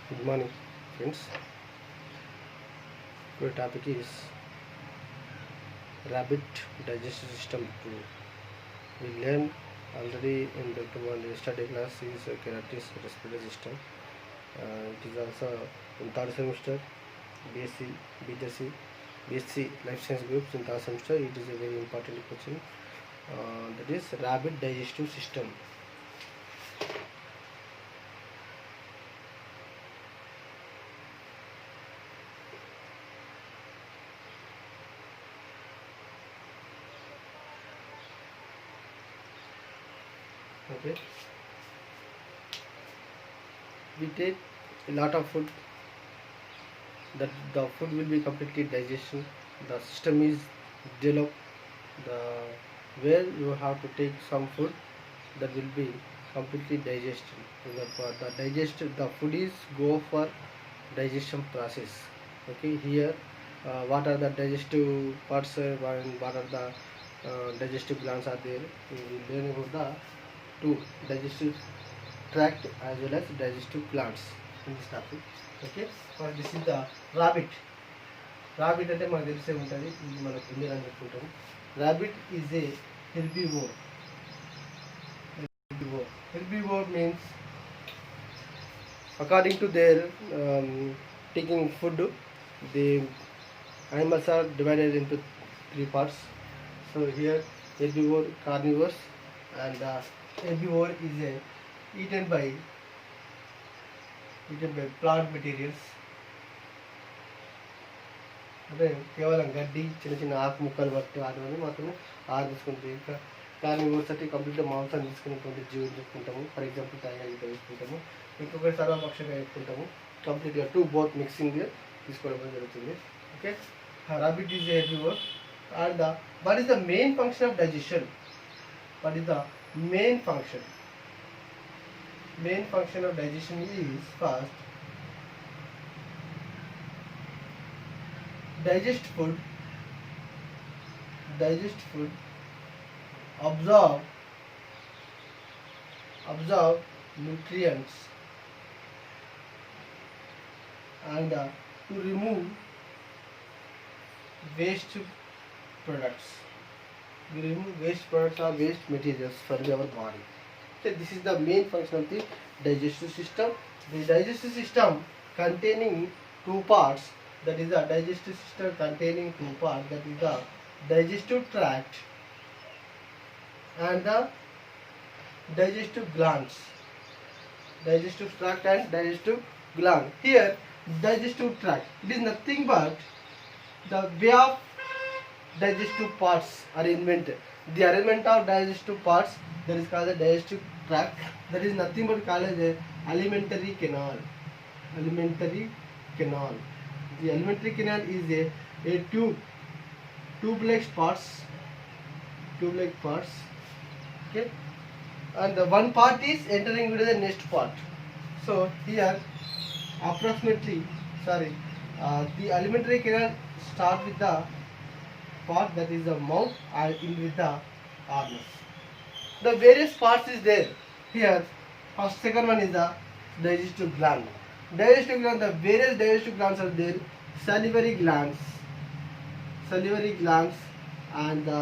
Good morning, friends. Our topic is rabbit digestive system 2. We learned already in the one study class is keratis respiratory system. It is also in third semester BSc, BSc, BSc Life Science groups in third semester. It is a very important question. That is rabbit digestive system. Okay, we take a lot of food. That the food will be completely digestion. The system is developed. The where you have to take some food that will be completely digested. The digested the food is go for digestion process. Okay, here what are the digestive parts and what are the digestive glands are there. We will learn about the two digestive tract as well as digestive glands in this topic. Okay, this is the rabbit. Rabbit అంటే మనకు తెలిసే ఉంటుంది, ఇది మన కుందేలు అని చెప్పుకుంటాం. Rabbit is a herbivore. Herbivore means according to their taking food, the animals are divided into three parts. So here herbivore, carnivores, and herbivore is eaten by plant materials. అంటే కేవలం గడ్డి, చిన్న చిన్న ఆకు ముక్కలు బట్టి వాటిని మాత్రమే ఆహారం తీసుకుంటుంది. ఇంకా కార్నివోర్స్ అంటే కంప్లీట్గా మాంసం తీసుకునేటువంటి జీవులు చెప్పుకుంటాము. ఫర్ ఎగ్జాంపుల్ టైగర్ ఇట్లా తీసుకుంటాము. ఇంకొకటి సర్వభక్షంగా చెప్పుకుంటాము. కంప్లీట్గా టూ బోత్ మిక్సింగ్ తీసుకోవడం జరుగుతుంది. Okay, rabbit is herbivore. And what is the main function of digestion? What is the main function? Main function of digestion is first digest food, absorb nutrients, and to remove waste products. We remove waste products or waste materials from our body. So this is the main function of the digestive system. The digestive system containing two parts. That is the digestive system containing two parts. That is the digestive tract and the digestive glands. Digestive tract and digestive gland. Here, digestive tract. It is nothing but the way of digestive parts are invented. The arrangement of digestive parts, that is called the digestive tract. That is nothing but called as a alimentary canal. Alimentary canal. The alimentary canal is a tube-like parts. Okay, and the one part is entering into the next part. So here, approximately, the alimentary canal start with the part that is the mouth and end with the anus. The various parts is there. Here, first second one is the digestive gland. The various digestive glands are there. Salivary glands, and the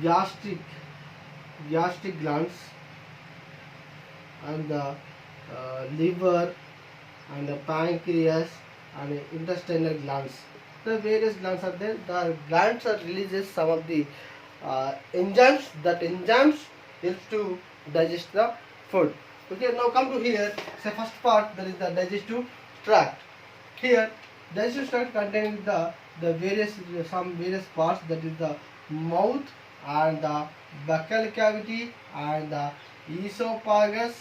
gastric glands, and the liver, and the pancreas, and the intestinal glands. The various glands are there. The glands are releases some of the enzymes. That enzymes helps to digest the food. Okay, now come to here. So first part, that is the digestive tract. Here, digestive tract containing the various parts. That is the mouth and the buccal cavity and the esophagus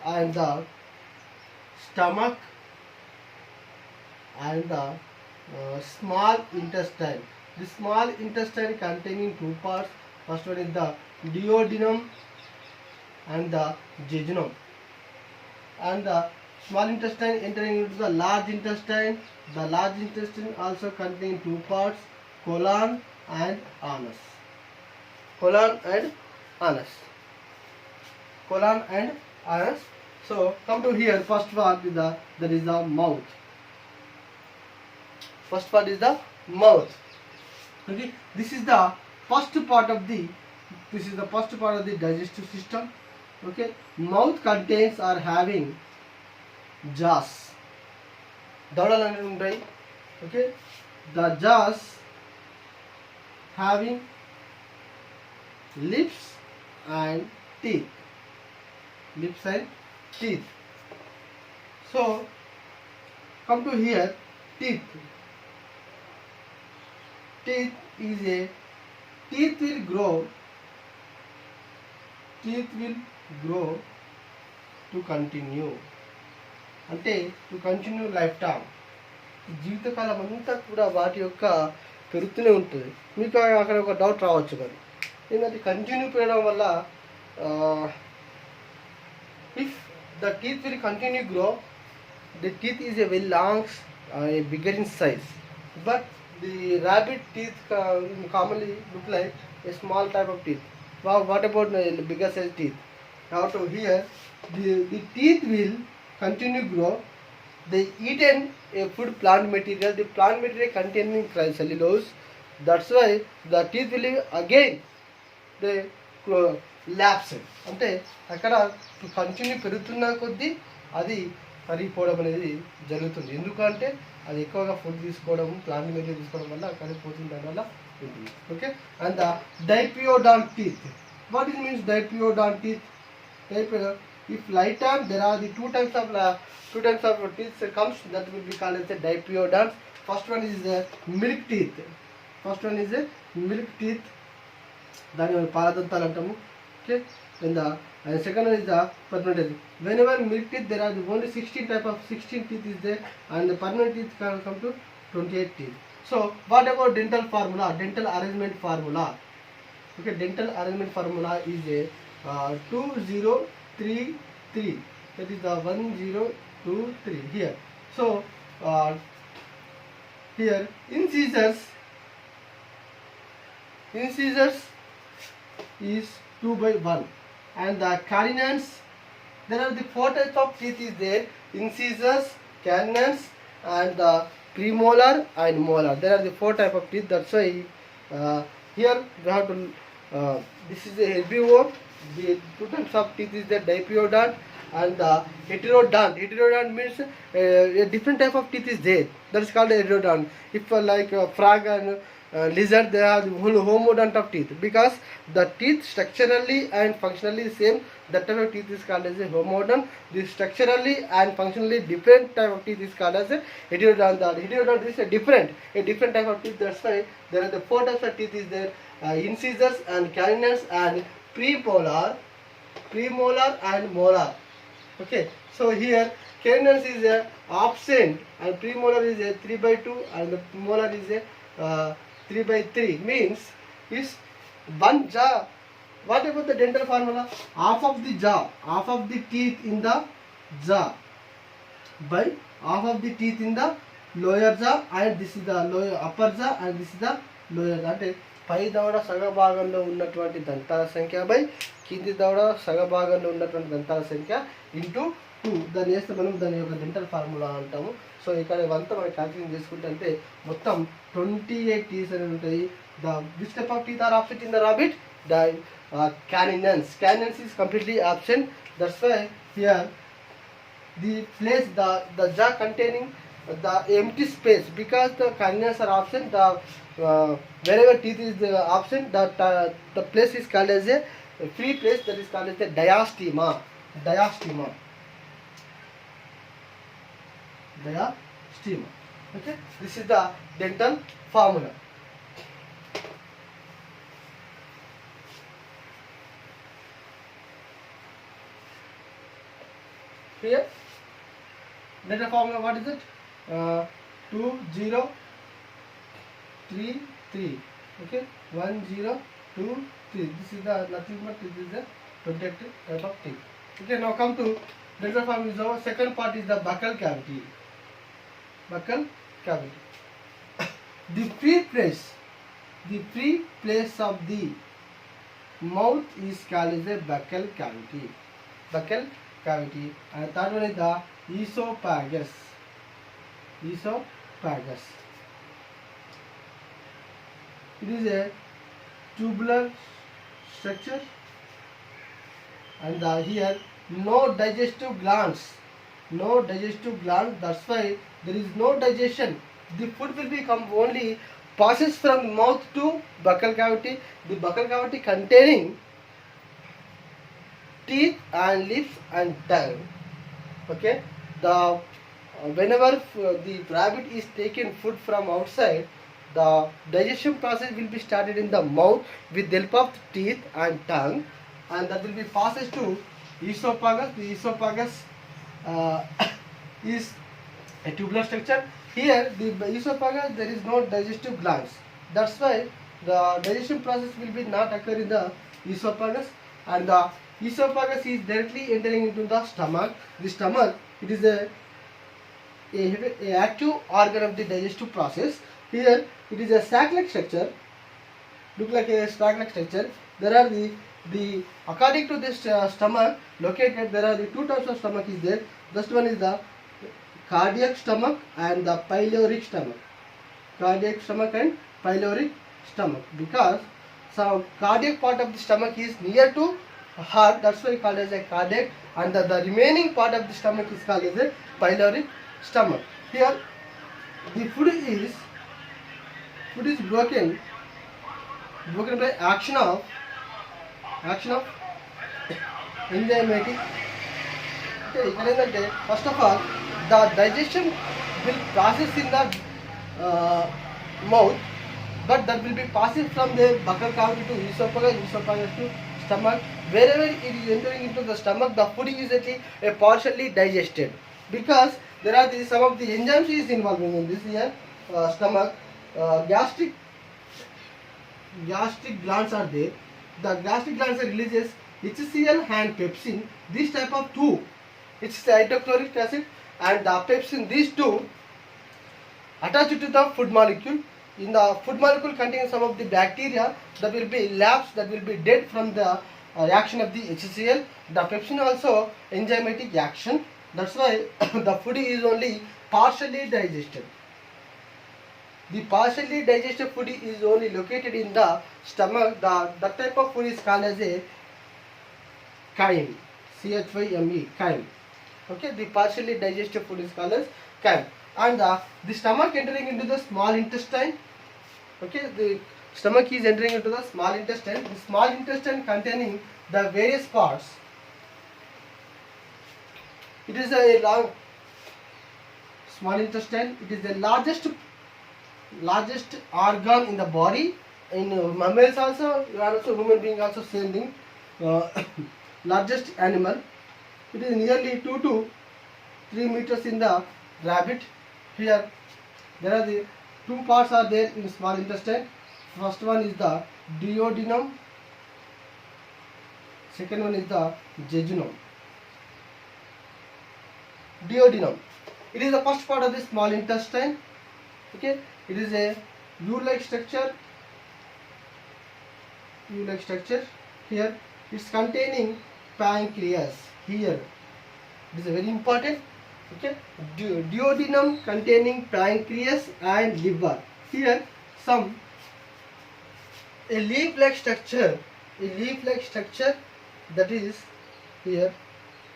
and the stomach and the small intestine. The small intestine containing two parts. First one is the duodenum and the jejunum. And the small intestine entering into the large intestine. The large intestine also containing two parts, colon and anus. colon and anus. So come to here, first part is the mouth. First part is the mouth. Okay, this is the first part of the digestive system. Okay, mouth contains or having jaws. దవడలు అనేవి ఉంటాయి. Okay, the jaws having lips and teeth. Lips and teeth. So come to here, teeth. Teeth will grow to continue. అంటే to continue life time, జీవితకాలం అంతా కూడా వాటి యొక్క పెరుగుతూనే ఉంటుంది. మీకు అక్కడ ఒక డౌట్ రావచ్చు, మరి ఏంటంటే కంటిన్యూ పెరగడం వల్ల if the teeth will continue grow, the teeth is a very long, bigger in size, but the rabbit teeth commonly look like a small type of teeth. Wow, what about the bigger size teeth? Now to here, the teeth will continue grow. They eaten a food plant material. The plant material containing cellulose. That's why the teeth will again they lapse. అంటే అక్కడ continue పెరుగుతున్న కొద్దీ అది కరిగిపోవడం అనేది జరుగుతుంది. ఎందుకంటే అది ఎక్కువగా ఫుడ్ తీసుకోవడం, ప్లాంట్ మెటీరియల్ తీసుకోవడం వల్ల కరిగిపోతుంది, దానివల్ల ఉంటుంది. Okay, and the diphyodont teeth. What it means diphyodont teeth? If lifetime there are the two types of teeth comes, that will be called as a dipiodonts. First one is milk teeth. దాని పాలదంతాలు అంటాము. Okay, and second one is the permanent teeth. Whenever milk teeth, there are only 16 teeth is there, and the permanent teeth can come to 28 teeth. So what about dental arrangement formula? Okay, dental arrangement formula is a 2033. That is the 1023 here. So here incisors is 2/1, and the canines, there are the 4 types of teeth is there: incisors, canines, and the premolar and molar. There are the 4 type of teeth. That's why here we have to this is a herbivore. The 2 types of teeth is the dipiodont and the heterodont. Heterodont means a different type of teeth is there. That is called heterodont. If like frog and lizard, they have the whole homodont of teeth, because the teeth structurally and functionally same. That type of teeth is called as a homodont. The structurally and functionally different type of teeth is called as a heterodont. The heterodont is a different type of teeth. That's why there are the 4 types of teeth is there: incisors and canines and premolar and molar. Okay, so here canines is a absent and premolar is a 3/2 and the molar is a 3/3. Means is one jaw. What about the dental formula? Half of the teeth in the jaw by half of the teeth in the lower jaw, and this is the upper jaw, and this is the lower jaw. అంటే పై దవడ సగ భాగంలో ఉన్నటువంటి దంతాల సంఖ్య by కింది దవడ సగ భాగంలో ఉన్నటువంటి దంతాల సంఖ్య ఇంటూ 2. దాన్ని వేస్తే మనం దాని యొక్క డెంటల్ ఫార్ములా అంటాము. సో ఇక్కడ ఇవంతా మనం క్యాల్కులేట్ చేసుకుంటే అంటే మొత్తం 28 టీత్ అని ఉంటాయి. The which type of teeth are absent in the rabbit? The canines is completely absent. That's why here the place the jaw containing the empty space, because the canines are absent, the wherever teeth is absent, the place is called as a free place, that is called as the diastema. Okay, this is the dental formula. Here dental formula, what is it? 2033. Okay, 1023. This is the nothing but this is the protective type of teeth. Okay, now come to dental formula. Second part is the buccal cavity. The free place of the mouth is called as a buccal cavity. buccal cavity, and third one is the esophagus. Esophagus. It is a tubular structure, and here no digestive glands. No digestive gland. That's why there is no digestion. The food will become only passes from mouth to buccal cavity. The buccal cavity containing teeth and lips and tongue. Okay, the whenever the rabbit is taken food from outside, the digestion process will be started in the mouth with the help of teeth and tongue, and that will be passed to esophagus. The esophagus is a tubular structure. Here the esophagus, there is no digestive glands. That's why the digestion process will be not occur in the esophagus, and the esophagus is directly entering into the stomach. The stomach, it is a active organ of the digestive process. Here it is a sac-like structure. Look like a sac-like structure. There are the according to this stomach located, there are the two types of stomach is there. First one is the cardiac stomach and the pyloric stomach. Cardiac stomach and pyloric stomach, because some cardiac part of the stomach is near to heart, that's why called as a cardiac, and the remaining part of the stomach is called as a pyloric stomach. Here the food is broken by action of enzymatic. Okay, first of all, the digestion will process in the mouth, but that will be passing from the buccal cavity to esophagus to stomach. Wherever it is entering into the stomach, the food is actually partially digested, because there are some of the enzymes is involving in this here stomach. Gastric glands are there. The gastric glands releases HCl and pepsin. This type of two, it's the hydrochloric acid and the pepsin. These two attached to the food molecule. In the food molecule containing some of the bacteria that will be lapsed, that will be dead from the reaction of the HCl. The pepsin also enzymatic action. That's why the food is only partially digested. The partially digested food is only located in the stomach. That type of food is called as a chyme. CHYME, chyme. Okay, the partially digested food is called as chyme. And the stomach entering into the small intestine. Okay, the stomach is entering into the small intestine. The small intestine containing the various parts. It is a long small intestine. It is the largest organ in the body. In mammals also, human being also same thing. Largest animal. It is nearly 2 to 3 meters in the rabbit. Here there are the two parts are there in small intestine. First one is the duodenum. Second one is the jejunum. Duodenum. It is the first part of the small intestine. Okay, it is a U-like structure. Here it's containing pancreas. Here it is a very important. Okay, duodenum containing pancreas and liver. Here a leaf-like structure. That is here.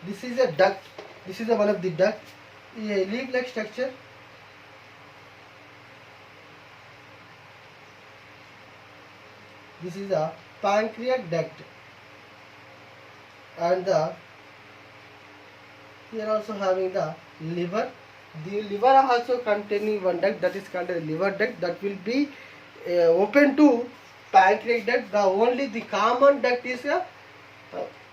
This is a duct. This is one of the duct. A leaf-like structure. This is a pancreatic duct, and here also having the liver. The liver also containing one duct, that is called a liver duct, that will be open to pancreatic duct. The common duct is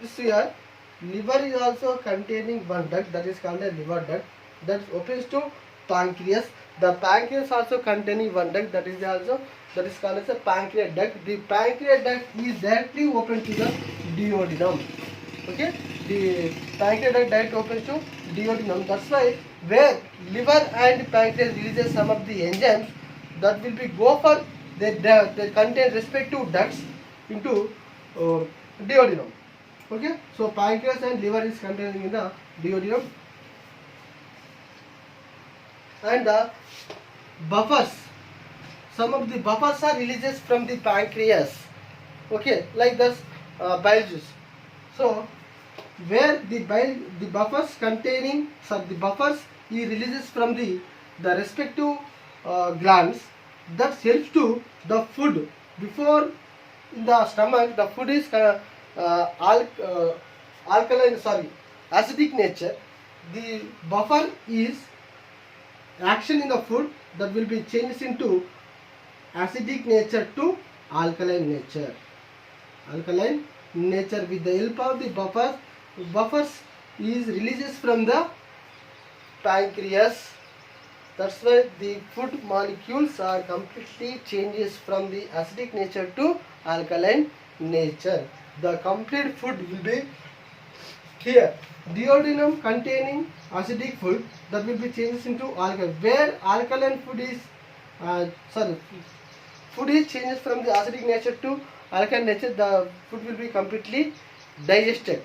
this here. Liver is also containing one duct, that is called a liver duct, that opens to pancreas. The pancreas also containing one duct, that is called as a pancreatic duct. The pancreatic duct is directly open to the duodenum. Okay, the pancreatic duct opens to duodenum. That's why where liver and pancreas releases some of the enzymes that will be go for they contain respective ducts into duodenum. Okay, so pancreas and liver is containing in the duodenum, and the buffers, some of the buffers are releases from the pancreas. Okay, like this bile juice. So where the buffers containing, the buffers he releases from the respective glands, that helps to the food before in the stomach. The food is alkaline, sorry, acidic nature. The buffer is action in the food that will be changed into acidic nature to alkaline nature. Alkaline nature with the help of the buffers is releases from the pancreas. That's why the food molecules are completely changes from the acidic nature to alkaline nature. The complete food will be here. Duodenum containing acidic food that will be changes into alkaline. Where alkaline food is food is changes from the acidic nature to alkaline nature, the food will be completely digested.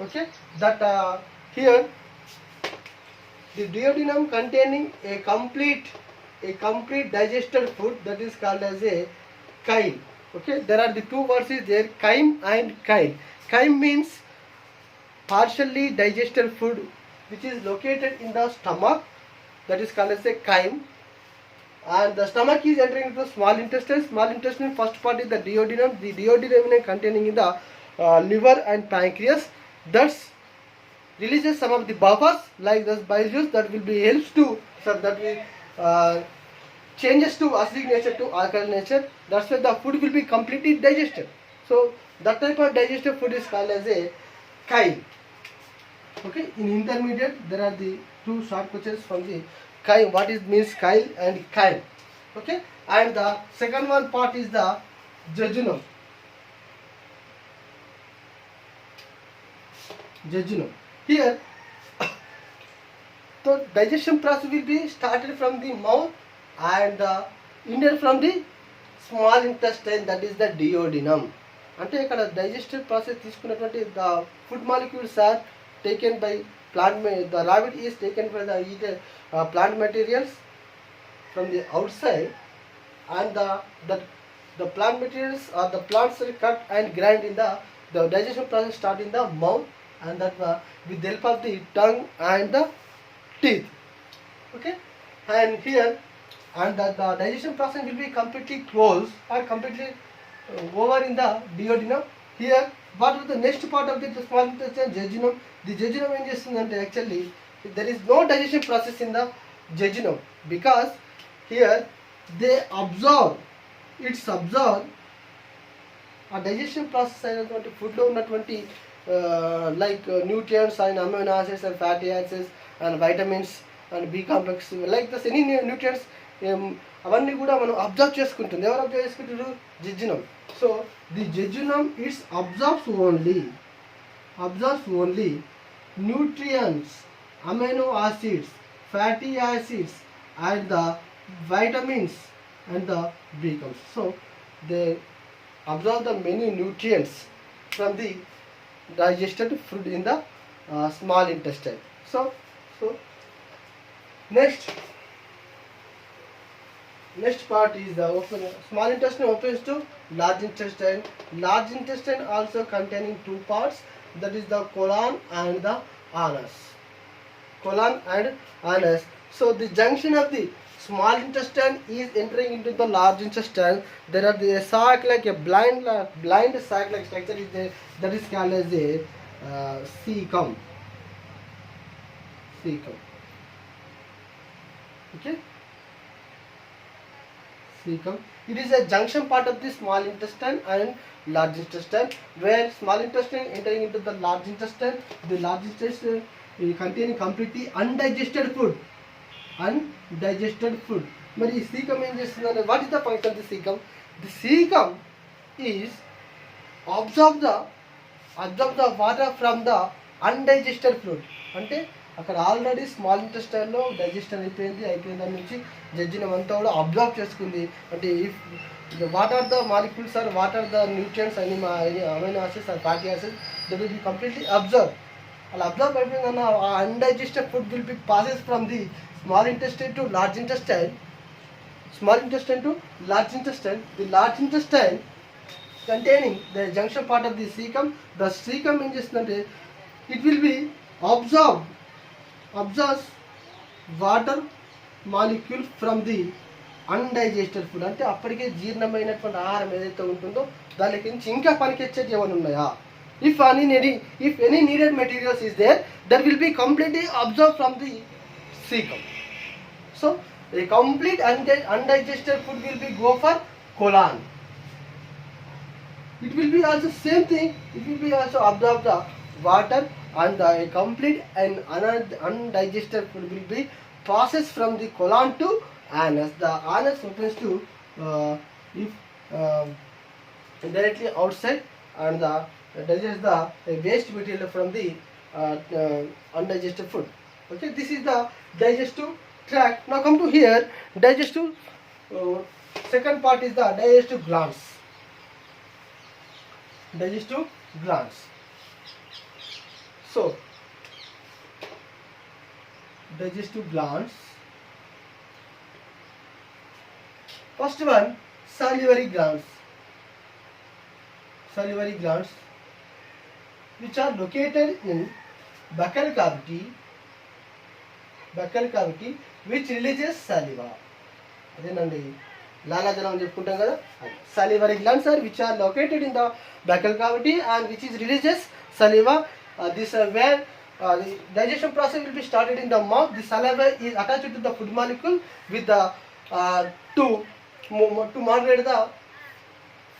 Okay, that here the duodenum containing a complete digested food, that is called as a chyle. Okay, there are the two words is there, chyme and chyle. Chyme means partially digested food which is located in the stomach, that is called as a chyme. And the stomach is entering into the small intestine. Small intestine first part is the duodenum. The duodenum is containing in the liver and pancreas. Thus releases some of the buffers like this bile juice that will be helps to that will changes to acidic nature to alkaline nature. That's why the food will be completely digested. So that type of digested food is called as a chyle. Okay, in intermediate there are the two short questions from the chyme, what is means chyle and chyme. Okay, and the second one part is the jejunum. Jejunum. Here the digestion process will be started from the mouth and ended from the small intestine, that is the duodenum. అంటే ఇక్కడ digestive process తీసుకున్నటువంటి the food molecules are taken by plant, the raw meat is taken by the plant materials from the outside, and the plant materials or the plants are cut and grind in the digestion process start in the mouth, and that with the help of the tongue and the teeth. Okay, and here and the digestion process will be completely closed or completely over in the duodenum. Here what is the next part of the small intestine, jejunum. The jejunum ఏం చేస్తుందంటే actually there is no digestion process in the jejunum, because here they absorb, it's absorb ఆ digestion process అయినటువంటి ఫుడ్లో ఉన్నటువంటి like nutrients and amino acids and fatty acids and vitamins and B complex like thus any nutrients అవన్నీ కూడా మనం absorb చేసుకుంటుంది. ఎవరు absorb చేసుకుంటారు? Jejunum. So the jejunum it's absorbs only nutrients, amino acids, fatty acids and the vitamins and the B complex. So they absorb the many nutrients from the digested food in the small intestine. So next part is the small intestine opens to large intestine. Large intestine also containing two parts, that is the colon and the anus. Colon and anus. So the junction of the small intestine is entering into the large intestine. There are the sac like a blind sac like structure is there, that is called as a cecum. Okay, cecum. It is a junction part of the small intestine and large intestine, where small intestine entering into the large intestine. The large intestine containing completely undigested food. మరి ఈ cecum ఏం చేస్తుందంటే, what is the function of the cecum? The cecum is absorb the water from the undigested food. అంటే అక్కడ already small ఇంటెస్టైన్లో digestion అయిపోయిన దాని నుంచి జడ్జినం అంతా కూడా అబ్జర్వ్ చేసుకుంది. అంటే if what are the molecules are what are the nutrients అని amino acids are fatty acids they will be completely absorb. అలా అబ్జర్వ్ అయిపోయిందన్న ఆ undigested food will be passes from the small intestine to large intestine, small intestine to large intestine. The large intestine containing the junction part of the cecum. The cecum means that it will be absorbs water molecule from the undigested food. అంటే అప్పటికే జీర్ణమైనటువంటి ఆహారం ఏదైతే ఉంటుందో దానికి నుంచి ఇంకా పనికొచ్చేది ఏమైనా ఉన్నాయా? If any needed materials is there, that will be completely absorbed from the cecum. So a complete undigested food will be go for colon. It will be also same thing. It will be also absorb the water, and a complete and undigested food will be processed from the colon to anus. The anus opens to directly outside, and digest the waste material from the undigested food. Okay, this is the digestive tract. Now come to here, digestive second part is the digestive glands. Digestive glands. So digestive glands, first one, salivary glands. Salivary glands which are located in buccal cavity which releases saliva. అదేనండి లాలాజలం అని చెప్పుకుంటాం కదా. salivary glands are which are located in the buccal cavity and which is releases saliva. This where the digestion process will be started in the mouth. The saliva is attached to the food molecule with the to moderate the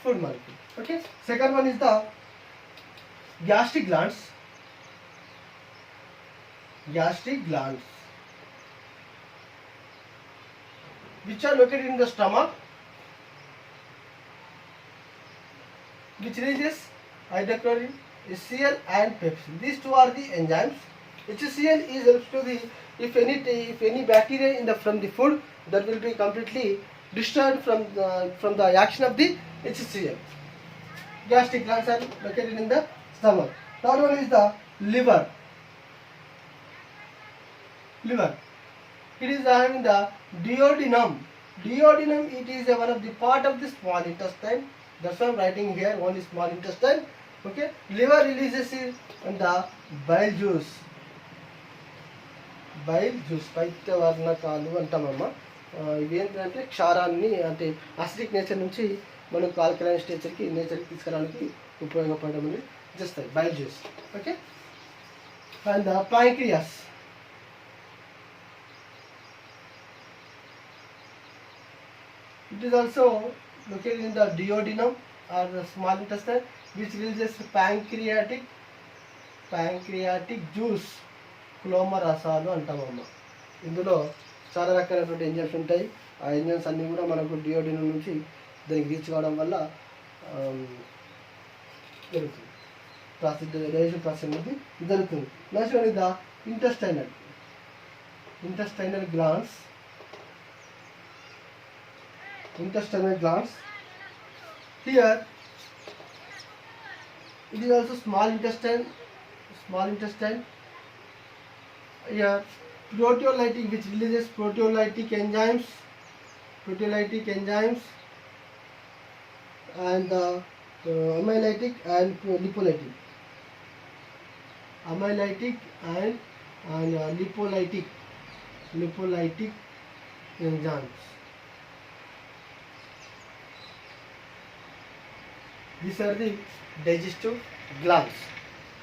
food molecule. Okay, second one is the gastric glands. Which are located in the stomach, which releases hydrochloric, HCl and pepsin. These two are the enzymes. HCl is helps to the if any bacteria in the from the food, that will be completely destroyed from the action of the HCl. Gastric glands are located in the stomach. Third one is the liver. It is having the duodenum. It is one of the part of the small intestine. That's why I'm writing here only small intestine. Okay, liver releases it and the bile juice. పైత్యవర్ణకాలు అంటామమ్మా. ఇవి ఏంటంటే క్షారాన్ని అంటే acidic nature నుంచి మనకు alkaline నేచర్కి తీసుకురావడానికి ఉపయోగపడడం చేస్తాయి bile juice. Okay, and the pancreas. It is also located in the duodenum or the small intestine, which releases pancreatic juice. క్లోమరసాలు అంటామమ్మా. ఇందులో చాలా రకాలైనటువంటి ఎంజైమ్స్ ఉంటాయి. ఆ ఎంజైమ్స్ అన్నీ కూడా మనకు డియోడినం నుంచి దానికి రీచ్ కావడం వల్ల జరుగుతుంది, డైజెషన్ ప్రాసెస్ అనేది జరుగుతుంది. Next one is the intestinal glands. Here it is also small intestine. Here proteolytic, which releases proteolytic enzymes and amylolytic and lipolytic enzymes. These are the digestive glands.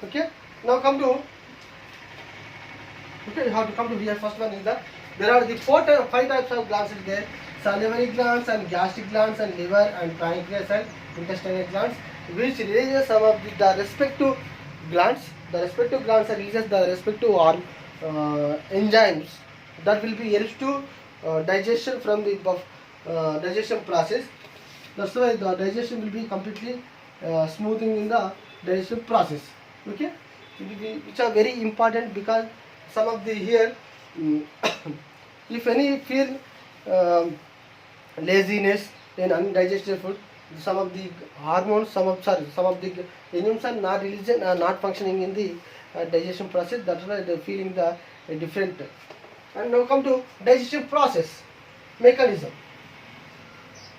Okay, now come to you have to come to here. First one is that there are the five types of glands is there: salivary glands and gastric glands and liver and pancreas and intestinal glands, which releases some of the respective glands. The respective glands releases the respective enzymes that will be helps to digestion from the digestion process. That's why the digestion will be completely smoothing in the digestion process. Okay, which are very important because some of the here mm, if any feel um, laziness in undigested food, some of the hormones, some of the enzymes are not released, are not functioning in the digestion process. That's why they're feeling the different. And now come to digestion process mechanism.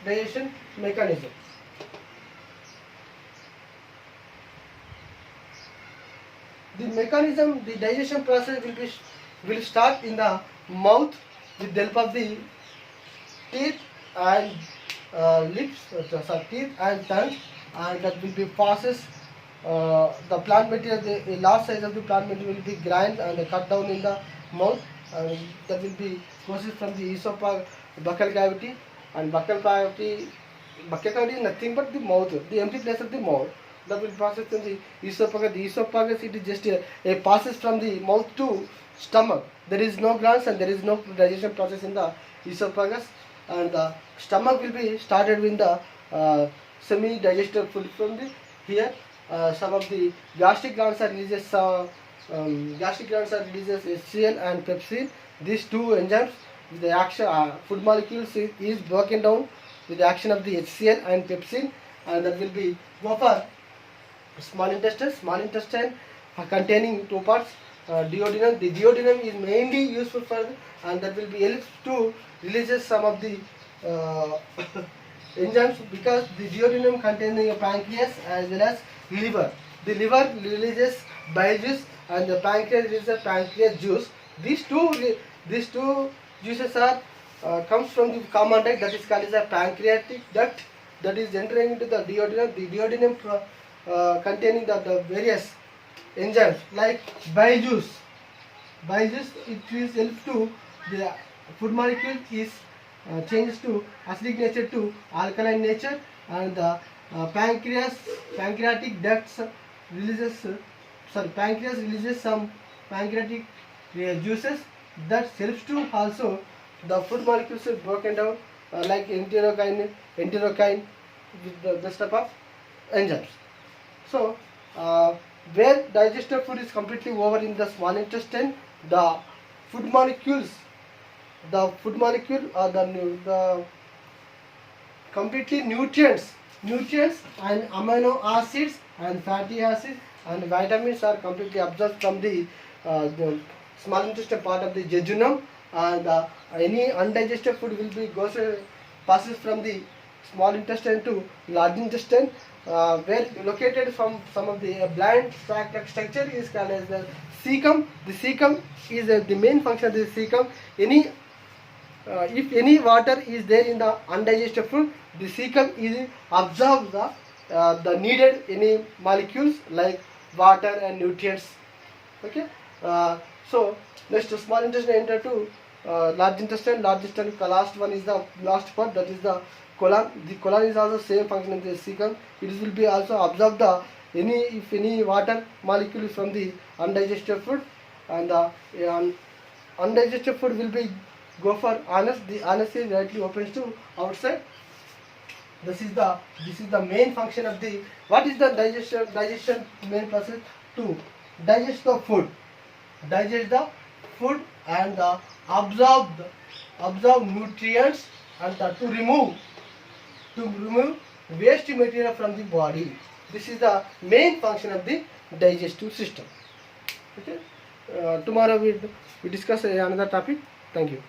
Digestion mechanism. The mechanism, the digestion process will start in the mouth with the help of the teeth and lips, teeth and tongue, and that will be processed. The plant material, the large size of the plant material will be grind and cut down in the mouth, and that will be processed from the esophagus, buccal cavity, and buccal cavity is nothing but the mouth, the empty place of the mouth. That will process from the esophagus. The esophagus, it is just a process from the mouth to stomach. There is no glands and there is no digestion process in the esophagus, and the stomach will be started with the semi-digested food from the here. Some of the gastric glands are releases HCl and pepsin. These two enzymes, with the action food molecules is broken down with the action of the HCl and pepsin, and that will be go for small intestine. Small intestine containing two parts. Duodenum. The duodenum is mainly useful for, and that will be helps to releases some of the enzymes, because the duodenum containing a pancreas as well as liver. The liver releases bile juice and the pancreas releases pancreas juice. These two juices are comes from the common duct, that is called as a pancreatic duct, that is entering into the duodenum. The duodenum containing the various enzymes like bile juice. Bile juice, it is help to the food molecule is changes to acidic nature to alkaline nature, and the pancreatic ducts releases pancreas releases some pancreatic juices that helps to also the food molecules is broken down like enterocyne with this type of enzymes. So where digested food is completely over in the small intestine, the food molecules or the completely nutrients and amino acids and fatty acids and vitamins are completely absorbed from the small intestine part of the jejunum, and any undigested food will be passes from the small intestine to large intestine, where located from some of the bland structure is called as the cecum. The cecum is the main function of the cecum. If any water is there in the undigested food, the cecum is absorb the needed any molecules like water and nutrients. Okay. So next small intestine enter to large intestine. Large intestine, the last one is the last part, that is the colon. The colon is also same function in the cecum. It will be also absorb the if any water molecule is from the undigested food, and the undigested food will be go for anus. The anus is directly opens to outside. This is the main function of the what is the digestion main process to digest the food, and absorb nutrients, and to remove waste material from the body. This is the main function of the digestive system. Okay. Tomorrow we discuss another topic. Thank you.